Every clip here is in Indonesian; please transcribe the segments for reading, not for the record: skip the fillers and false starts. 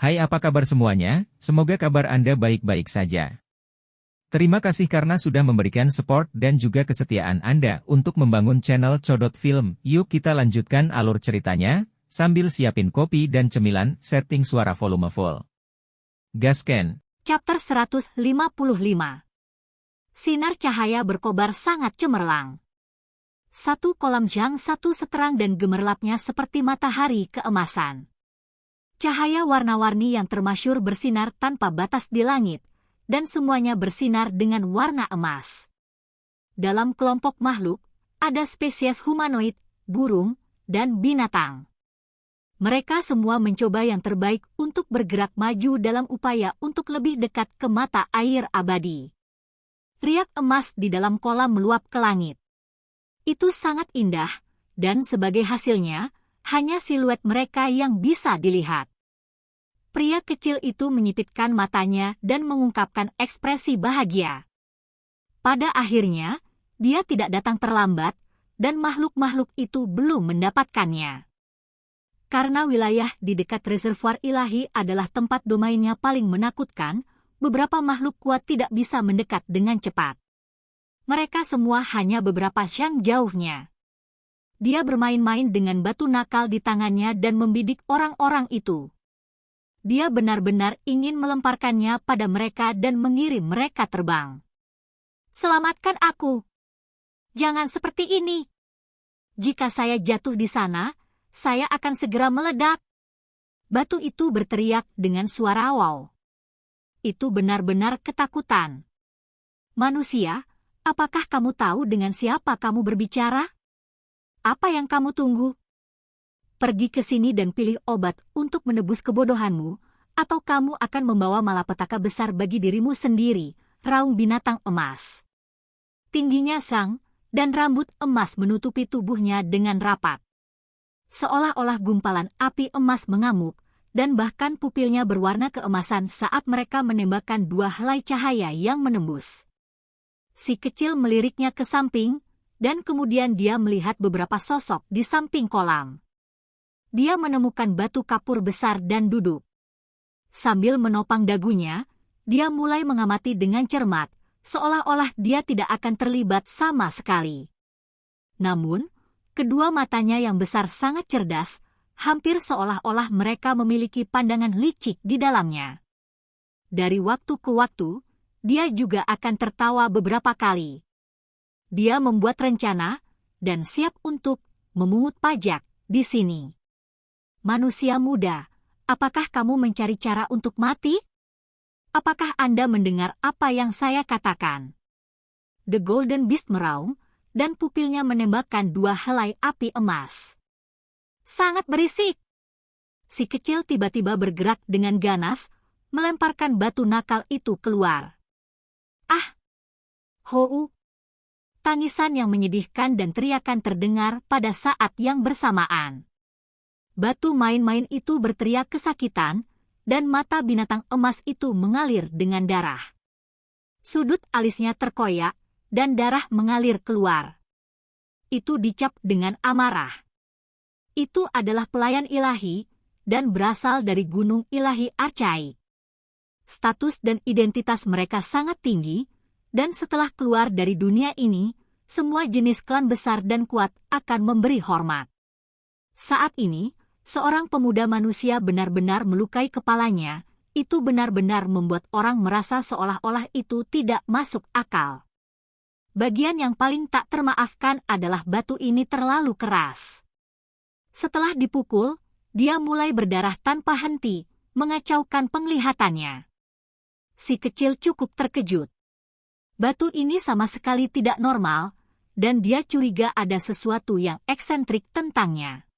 Hai, apa kabar semuanya? Semoga kabar Anda baik-baik saja. Terima kasih karena sudah memberikan support dan juga kesetiaan Anda untuk membangun channel Codot Film. Yuk kita lanjutkan alur ceritanya, sambil siapin kopi dan cemilan, setting suara volume full. Gasken. Chapter 155. Sinar cahaya berkobar sangat cemerlang. Satu kolam jang, satu seterang dan gemerlapnya seperti matahari keemasan. Cahaya warna-warni yang termasyur bersinar tanpa batas di langit, dan semuanya bersinar dengan warna emas. Dalam kelompok makhluk, ada spesies humanoid, burung, dan binatang. Mereka semua mencoba yang terbaik untuk bergerak maju dalam upaya untuk lebih dekat ke mata air abadi. Riak emas di dalam kolam meluap ke langit. Itu sangat indah, dan sebagai hasilnya, hanya siluet mereka yang bisa dilihat. Pria kecil itu menyipitkan matanya dan mengungkapkan ekspresi bahagia. Pada akhirnya, dia tidak datang terlambat, dan makhluk-makhluk itu belum mendapatkannya. Karena wilayah di dekat reservoir ilahi adalah tempat domainnya paling menakutkan, beberapa makhluk kuat tidak bisa mendekat dengan cepat. Mereka semua hanya beberapa syang jauhnya. Dia bermain-main dengan batu nakal di tangannya dan membidik orang-orang itu. Dia benar-benar ingin melemparkannya pada mereka dan mengirim mereka terbang. Selamatkan aku. Jangan seperti ini. Jika saya jatuh di sana, saya akan segera meledak. Batu itu berteriak dengan suara wow. Itu benar-benar ketakutan. Manusia, apakah kamu tahu dengan siapa kamu berbicara? Apa yang kamu tunggu? Pergi ke sini dan pilih obat untuk menebus kebodohanmu, atau kamu akan membawa malapetaka besar bagi dirimu sendiri, raung binatang emas. Tingginya sang, dan rambut emas menutupi tubuhnya dengan rapat. Seolah-olah gumpalan api emas mengamuk, dan bahkan pupilnya berwarna keemasan saat mereka menembakkan dua helai cahaya yang menembus. Si kecil meliriknya ke samping, dan kemudian dia melihat beberapa sosok di samping kolam. Dia menemukan batu kapur besar dan duduk. Sambil menopang dagunya, dia mulai mengamati dengan cermat, seolah-olah dia tidak akan terlibat sama sekali. Namun, kedua matanya yang besar sangat cerdas, hampir seolah-olah mereka memiliki pandangan licik di dalamnya. Dari waktu ke waktu, dia juga akan tertawa beberapa kali. Dia membuat rencana, dan siap untuk memungut pajak di sini. Manusia muda, apakah kamu mencari cara untuk mati? Apakah Anda mendengar apa yang saya katakan? The Golden Beast meraung, dan pupilnya menembakkan dua helai api emas. Sangat berisik. Si kecil tiba-tiba bergerak dengan ganas, melemparkan batu nakal itu keluar. Ah! Hou! Tangisan yang menyedihkan dan teriakan terdengar pada saat yang bersamaan. Batu main-main itu berteriak kesakitan, dan mata binatang emas itu mengalir dengan darah. Sudut alisnya terkoyak, dan darah mengalir keluar. Itu dicap dengan amarah. Itu adalah pelayan ilahi, dan berasal dari gunung ilahi Archai. Status dan identitas mereka sangat tinggi, dan setelah keluar dari dunia ini, semua jenis klan besar dan kuat akan memberi hormat. Saat ini, seorang pemuda manusia benar-benar melukai kepalanya, itu benar-benar membuat orang merasa seolah-olah itu tidak masuk akal. Bagian yang paling tak termaafkan adalah batu ini terlalu keras. Setelah dipukul, dia mulai berdarah tanpa henti, mengacaukan penglihatannya. Si kecil cukup terkejut. Batu ini sama sekali tidak normal, dan dia curiga ada sesuatu yang eksentrik tentangnya.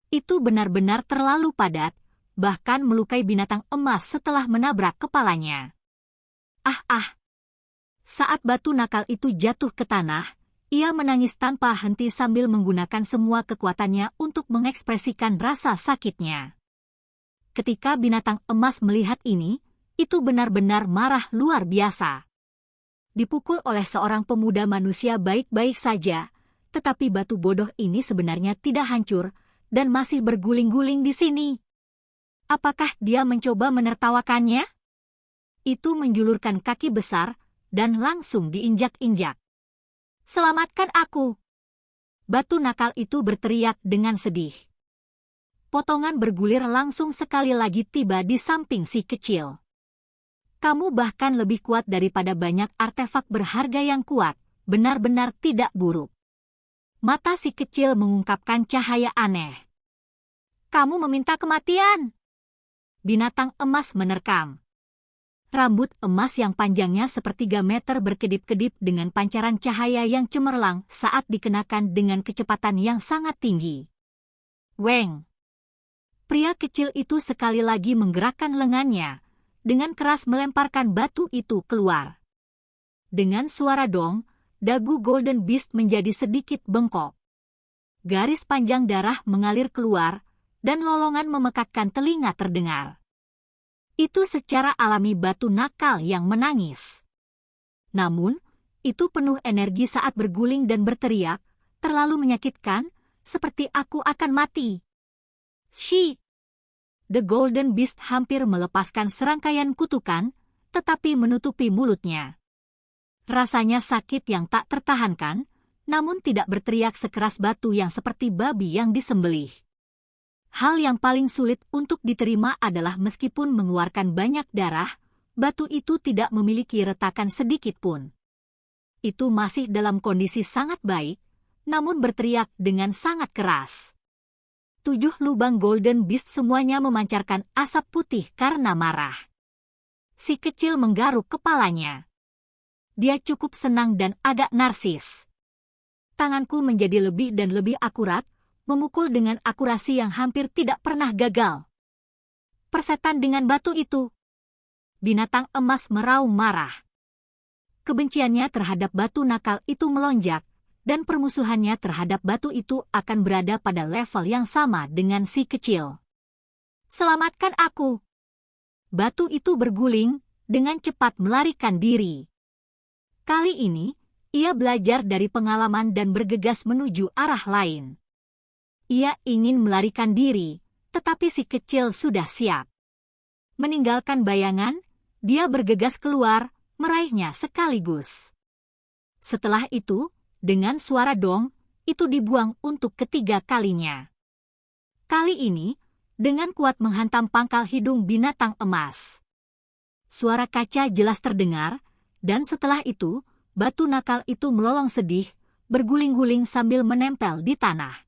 Itu benar-benar terlalu padat, bahkan melukai binatang emas setelah menabrak kepalanya. Ah! Saat batu nakal itu jatuh ke tanah, ia menangis tanpa henti sambil menggunakan semua kekuatannya untuk mengekspresikan rasa sakitnya. Ketika binatang emas melihat ini, itu benar-benar marah luar biasa. Dipukul oleh seorang pemuda manusia baik-baik saja, tetapi batu bodoh ini sebenarnya tidak hancur, dan masih berguling-guling di sini. Apakah dia mencoba menertawakannya? Itu menjulurkan kaki besar dan langsung diinjak-injak. "Selamatkan aku!" Batu nakal itu berteriak dengan sedih. Potongan bergulir langsung sekali lagi tiba di samping si kecil. "Kamu bahkan lebih kuat daripada banyak artefak berharga yang kuat, benar-benar tidak buruk." Mata si kecil mengungkapkan cahaya aneh. "Kamu meminta kematian?" Binatang emas menerkam. Rambut emas yang panjangnya sepertiga meter berkedip-kedip dengan pancaran cahaya yang cemerlang saat dikenakan dengan kecepatan yang sangat tinggi. "Weng!" Pria kecil itu sekali lagi menggerakkan lengannya, dengan keras melemparkan batu itu keluar. Dengan suara dong, dagu Golden Beast menjadi sedikit bengkok. Garis panjang darah mengalir keluar, dan lolongan memekakkan telinga terdengar. Itu secara alami batu nakal yang menangis. Namun, itu penuh energi saat berguling dan berteriak, terlalu menyakitkan, seperti aku akan mati. "Shi!" The Golden Beast hampir melepaskan serangkaian kutukan, tetapi menutupi mulutnya. Rasanya sakit yang tak tertahankan, namun tidak berteriak sekeras batu yang seperti babi yang disembelih. Hal yang paling sulit untuk diterima adalah meskipun mengeluarkan banyak darah, batu itu tidak memiliki retakan sedikit pun. Itu masih dalam kondisi sangat baik, namun berteriak dengan sangat keras. 7 lubang Golden Beast semuanya memancarkan asap putih karena marah. Si kecil menggaruk kepalanya. Dia cukup senang dan agak narsis. "Tanganku menjadi lebih dan lebih akurat, memukul dengan akurasi yang hampir tidak pernah gagal." "Persetan dengan batu itu!" Binatang emas meraung marah. Kebenciannya terhadap batu nakal itu melonjak, dan permusuhannya terhadap batu itu akan berada pada level yang sama dengan si kecil. "Selamatkan aku!" Batu itu berguling, dengan cepat melarikan diri. Kali ini, ia belajar dari pengalaman dan bergegas menuju arah lain. Ia ingin melarikan diri, tetapi si kecil sudah siap. Meninggalkan bayangan, dia bergegas keluar, meraihnya sekaligus. Setelah itu, dengan suara dong, itu dibuang untuk ketiga kalinya. Kali ini, dengan kuat menghantam pangkal hidung binatang emas. Suara kaca jelas terdengar, dan setelah itu, batu nakal itu melolong sedih, berguling-guling sambil menempel di tanah.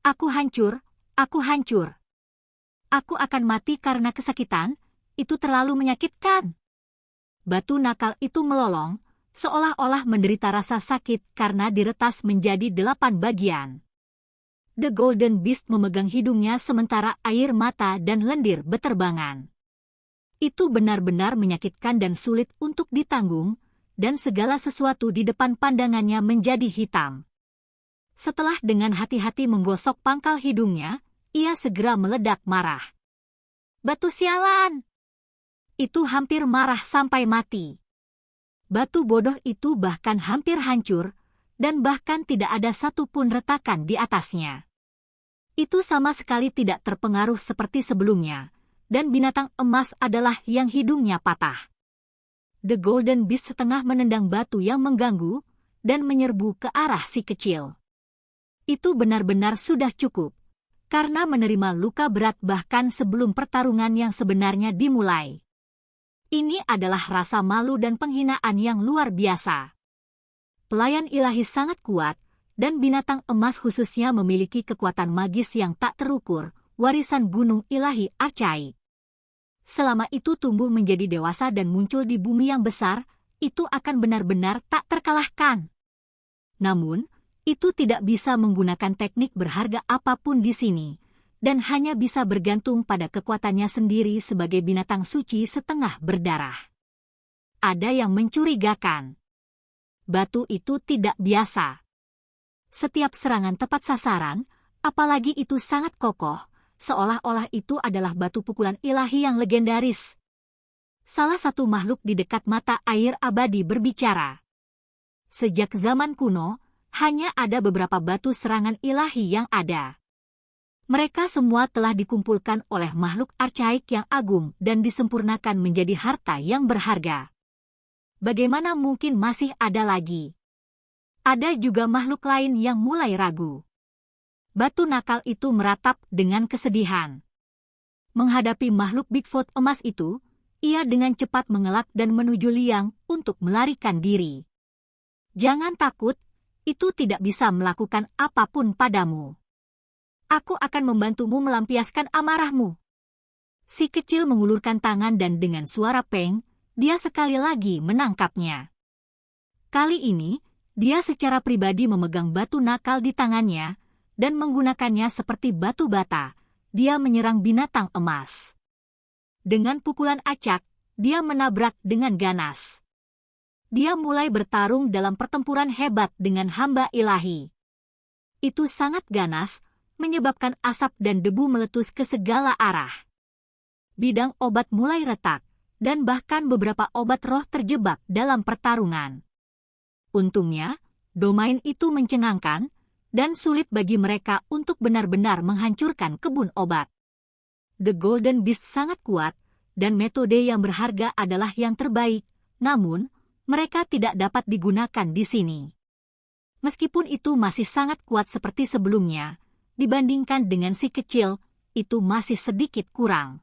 Aku hancur, aku hancur. Aku akan mati karena kesakitan, itu terlalu menyakitkan." Batu nakal itu melolong, seolah-olah menderita rasa sakit karena diretas menjadi 8 bagian. The Golden Beast memegang hidungnya sementara air mata dan lendir beterbangan. Itu benar-benar menyakitkan dan sulit untuk ditanggung, dan segala sesuatu di depan pandangannya menjadi hitam. Setelah dengan hati-hati menggosok pangkal hidungnya, ia segera meledak marah. "Batu sialan!" Itu hampir marah sampai mati. Batu bodoh itu bahkan hampir hancur, dan bahkan tidak ada satupun retakan di atasnya. Itu sama sekali tidak terpengaruh seperti sebelumnya, dan binatang emas adalah yang hidungnya patah. The Golden Beast setengah menendang batu yang mengganggu, dan menyerbu ke arah si kecil. Itu benar-benar sudah cukup, karena menerima luka berat bahkan sebelum pertarungan yang sebenarnya dimulai. Ini adalah rasa malu dan penghinaan yang luar biasa. Pelayan ilahi sangat kuat, dan binatang emas khususnya memiliki kekuatan magis yang tak terukur, warisan gunung ilahi Archai. Selama itu tumbuh menjadi dewasa dan muncul di bumi yang besar, itu akan benar-benar tak terkalahkan. Namun, itu tidak bisa menggunakan teknik berharga apapun di sini, dan hanya bisa bergantung pada kekuatannya sendiri sebagai binatang suci setengah berdarah. Ada yang mencurigakan. Batu itu tidak biasa. Setiap serangan tepat sasaran, apalagi itu sangat kokoh, seolah-olah itu adalah batu pukulan ilahi yang legendaris. Salah satu makhluk di dekat mata air abadi berbicara. Sejak zaman kuno, hanya ada beberapa batu serangan ilahi yang ada. Mereka semua telah dikumpulkan oleh makhluk archaik yang agung dan disempurnakan menjadi harta yang berharga. Bagaimana mungkin masih ada lagi? Ada juga makhluk lain yang mulai ragu. Batu nakal itu meratap dengan kesedihan. Menghadapi makhluk Bigfoot emas itu, ia dengan cepat mengelak dan menuju liang untuk melarikan diri. Jangan takut, itu tidak bisa melakukan apapun padamu. Aku akan membantumu melampiaskan amarahmu. Si kecil mengulurkan tangan dan dengan suara peng, dia sekali lagi menangkapnya. Kali ini, dia secara pribadi memegang batu nakal di tangannya dan menggunakannya seperti batu bata. Dia menyerang binatang emas. Dengan pukulan acak, dia menabrak dengan ganas. Dia mulai bertarung dalam pertempuran hebat dengan hamba ilahi. Itu sangat ganas, menyebabkan asap dan debu meletus ke segala arah. Bidang obat mulai retak, dan bahkan beberapa obat roh terjebak dalam pertarungan. Untungnya, domain itu mencengangkan, dan sulit bagi mereka untuk benar-benar menghancurkan kebun obat. The Golden Beast sangat kuat, dan metode yang berharga adalah yang terbaik, namun, mereka tidak dapat digunakan di sini. Meskipun itu masih sangat kuat seperti sebelumnya, dibandingkan dengan si kecil, itu masih sedikit kurang.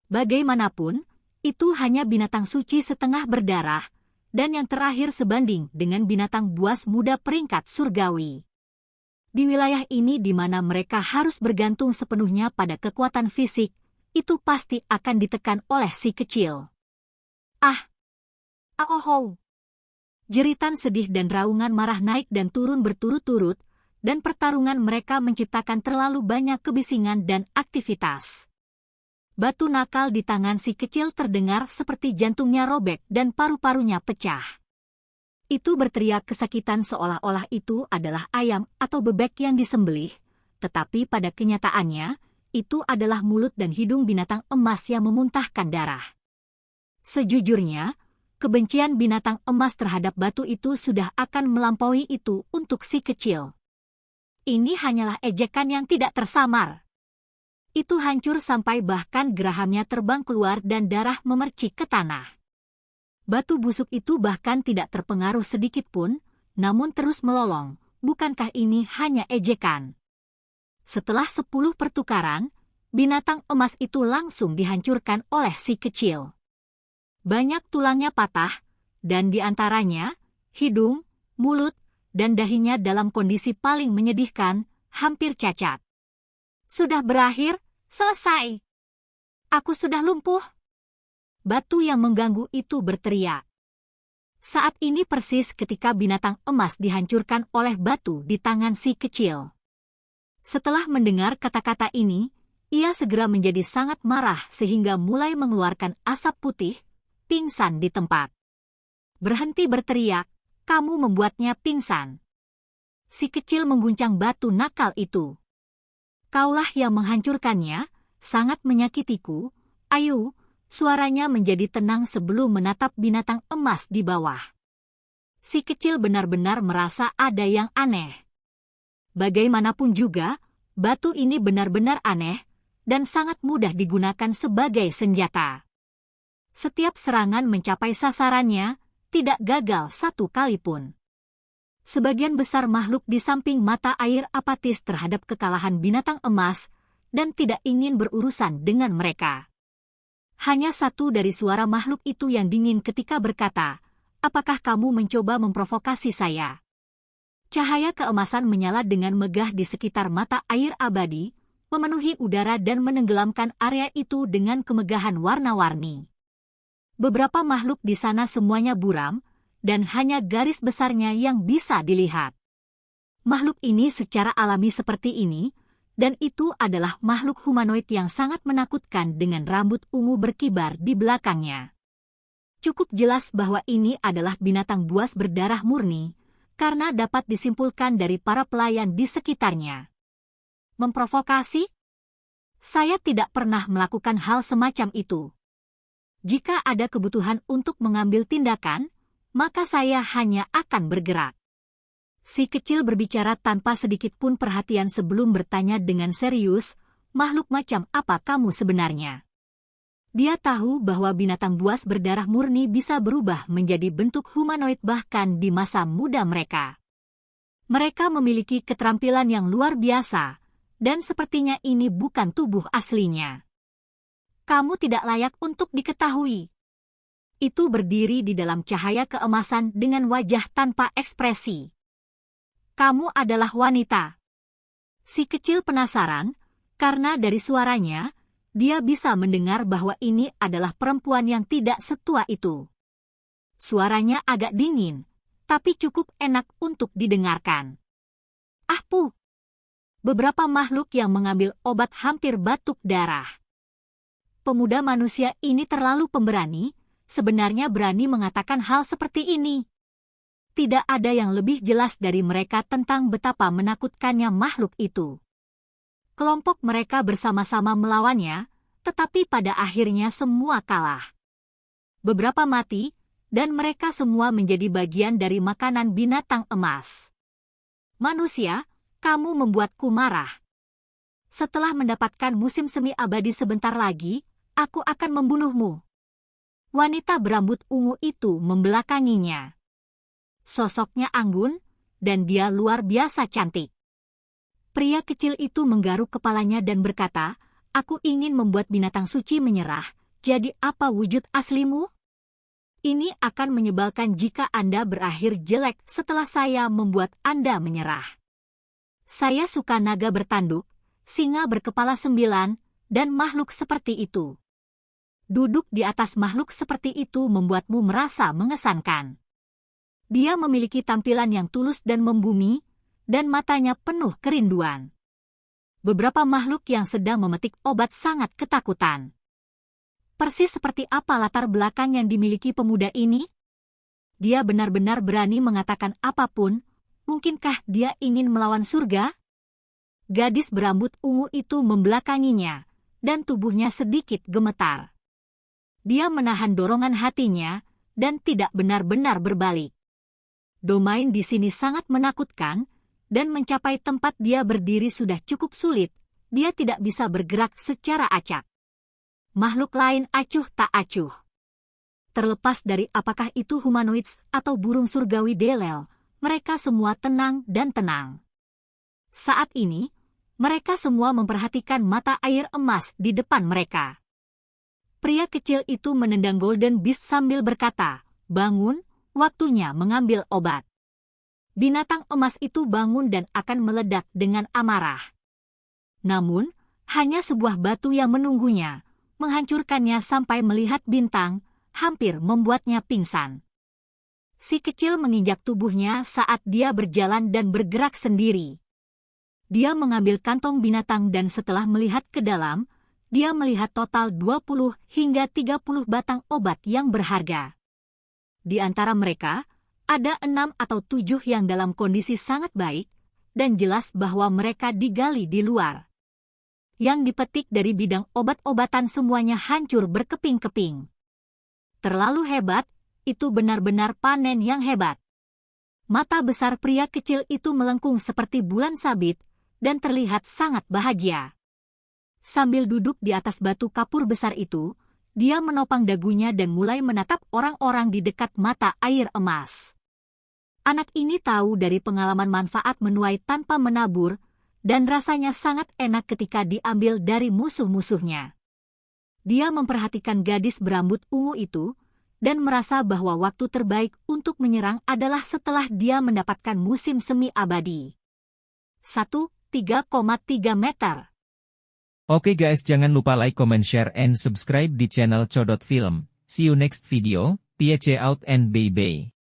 Bagaimanapun, itu hanya binatang suci setengah berdarah, dan yang terakhir sebanding dengan binatang buas muda peringkat surgawi. Di wilayah ini di mana mereka harus bergantung sepenuhnya pada kekuatan fisik, itu pasti akan ditekan oleh si kecil. Ah! Ahoho! Jeritan sedih dan raungan marah naik dan turun berturut-turut, dan pertarungan mereka menciptakan terlalu banyak kebisingan dan aktivitas. Batu nakal di tangan si kecil terdengar seperti jantungnya robek dan paru-parunya pecah. Itu berteriak kesakitan seolah-olah itu adalah ayam atau bebek yang disembelih, tetapi pada kenyataannya, itu adalah mulut dan hidung binatang emas yang memuntahkan darah. Sejujurnya, kebencian binatang emas terhadap batu itu sudah akan melampaui itu untuk si kecil. Ini hanyalah ejekan yang tidak tersamar. Itu hancur sampai bahkan gerahamnya terbang keluar dan darah memercik ke tanah. Batu busuk itu bahkan tidak terpengaruh sedikit pun, namun terus melolong. Bukankah ini hanya ejekan? Setelah 10 pertukaran, binatang emas itu langsung dihancurkan oleh si kecil. Banyak tulangnya patah, dan di antaranya, hidung, mulut, dan dahinya dalam kondisi paling menyedihkan, hampir cacat. Sudah berakhir, selesai. Aku sudah lumpuh. Batu yang mengganggu itu berteriak. Saat ini persis ketika binatang emas dihancurkan oleh batu di tangan si kecil. Setelah mendengar kata-kata ini, ia segera menjadi sangat marah sehingga mulai mengeluarkan asap putih, pingsan di tempat. Berhenti berteriak, kamu membuatnya pingsan. Si kecil mengguncang batu nakal itu. Kaulah yang menghancurkannya, sangat menyakitiku. Ayo, suaranya menjadi tenang sebelum menatap binatang emas di bawah. Si kecil benar-benar merasa ada yang aneh. Bagaimanapun juga, batu ini benar-benar aneh, dan sangat mudah digunakan sebagai senjata. Setiap serangan mencapai sasarannya, tidak gagal satu kali pun. Sebagian besar makhluk di samping mata air apatis terhadap kekalahan binatang emas, dan tidak ingin berurusan dengan mereka. Hanya satu dari suara makhluk itu yang dingin ketika berkata, apakah kamu mencoba memprovokasi saya? Cahaya keemasan menyala dengan megah di sekitar mata air abadi, memenuhi udara dan menenggelamkan area itu dengan kemegahan warna-warni. Beberapa makhluk di sana semuanya buram, dan hanya garis besarnya yang bisa dilihat. Makhluk ini secara alami seperti ini, dan itu adalah makhluk humanoid yang sangat menakutkan dengan rambut ungu berkibar di belakangnya. Cukup jelas bahwa ini adalah binatang buas berdarah murni, karena dapat disimpulkan dari para pelayan di sekitarnya. Memprovokasi? Saya tidak pernah melakukan hal semacam itu. Jika ada kebutuhan untuk mengambil tindakan, maka saya hanya akan bergerak. Si kecil berbicara tanpa sedikit pun perhatian sebelum bertanya dengan serius, makhluk macam apa kamu sebenarnya? Dia tahu bahwa binatang buas berdarah murni bisa berubah menjadi bentuk humanoid bahkan di masa muda mereka. Mereka memiliki keterampilan yang luar biasa, dan sepertinya ini bukan tubuh aslinya. Kamu tidak layak untuk diketahui. Itu berdiri di dalam cahaya keemasan dengan wajah tanpa ekspresi. Kamu adalah wanita. Si kecil penasaran, karena dari suaranya, dia bisa mendengar bahwa ini adalah perempuan yang tidak setua itu. Suaranya agak dingin, tapi cukup enak untuk didengarkan. Puh! Beberapa makhluk yang mengambil obat hampir batuk darah. Pemuda manusia ini terlalu pemberani, sebenarnya berani mengatakan hal seperti ini. Tidak ada yang lebih jelas dari mereka tentang betapa menakutkannya makhluk itu. Kelompok mereka bersama-sama melawannya, tetapi pada akhirnya semua kalah. Beberapa mati, dan mereka semua menjadi bagian dari makanan binatang emas. Manusia, kamu membuatku marah. Setelah mendapatkan musim semi abadi sebentar lagi, aku akan membunuhmu. Wanita berambut ungu itu membelakanginya. Sosoknya anggun, dan dia luar biasa cantik. Pria kecil itu menggaruk kepalanya dan berkata, aku ingin membuat binatang suci menyerah, jadi apa wujud aslimu? Ini akan menyebalkan jika Anda berakhir jelek setelah saya membuat Anda menyerah. Saya suka naga bertanduk, singa berkepala 9, dan makhluk seperti itu. Duduk di atas makhluk seperti itu membuatmu merasa mengesankan. Dia memiliki tampilan yang tulus dan membumi, dan matanya penuh kerinduan. Beberapa makhluk yang sedang memetik obat sangat ketakutan. Persis seperti apa latar belakang yang dimiliki pemuda ini? Dia benar-benar berani mengatakan apapun, mungkinkah dia ingin melawan surga? Gadis berambut ungu itu membelakanginya, dan tubuhnya sedikit gemetar. Dia menahan dorongan hatinya, dan tidak benar-benar berbalik. Domain di sini sangat menakutkan, dan mencapai tempat dia berdiri sudah cukup sulit, dia tidak bisa bergerak secara acak. Makhluk lain acuh tak acuh. Terlepas dari apakah itu humanoids atau burung surgawi Delel, mereka semua tenang dan tenang. Saat ini, mereka semua memperhatikan mata air emas di depan mereka. Pria kecil itu menendang Golden Beast sambil berkata, bangun, waktunya mengambil obat. Binatang emas itu bangun dan akan meledak dengan amarah. Namun, hanya sebuah batu yang menunggunya, menghancurkannya sampai melihat bintang, hampir membuatnya pingsan. Si kecil menginjak tubuhnya saat dia berjalan dan bergerak sendiri. Dia mengambil kantong binatang dan setelah melihat ke dalam, dia melihat total 20 hingga 30 batang obat yang berharga. Di antara mereka, ada 6 atau 7 yang dalam kondisi sangat baik, dan jelas bahwa mereka digali di luar. Yang dipetik dari bidang obat-obatan semuanya hancur berkeping-keping. Terlalu hebat, itu benar-benar panen yang hebat. Mata besar pria kecil itu melengkung seperti bulan sabit, dan terlihat sangat bahagia. Sambil duduk di atas batu kapur besar itu, dia menopang dagunya dan mulai menatap orang-orang di dekat mata air emas. Anak ini tahu dari pengalaman manfaat menuai tanpa menabur, dan rasanya sangat enak ketika diambil dari musuh-musuhnya. Dia memperhatikan gadis berambut ungu itu, dan merasa bahwa waktu terbaik untuk menyerang adalah setelah dia mendapatkan musim semi abadi. 1,3,3 meter. Oke guys, jangan lupa like, comment, share, and subscribe di channel Codot Film. See you next video, peace out and bye-bye.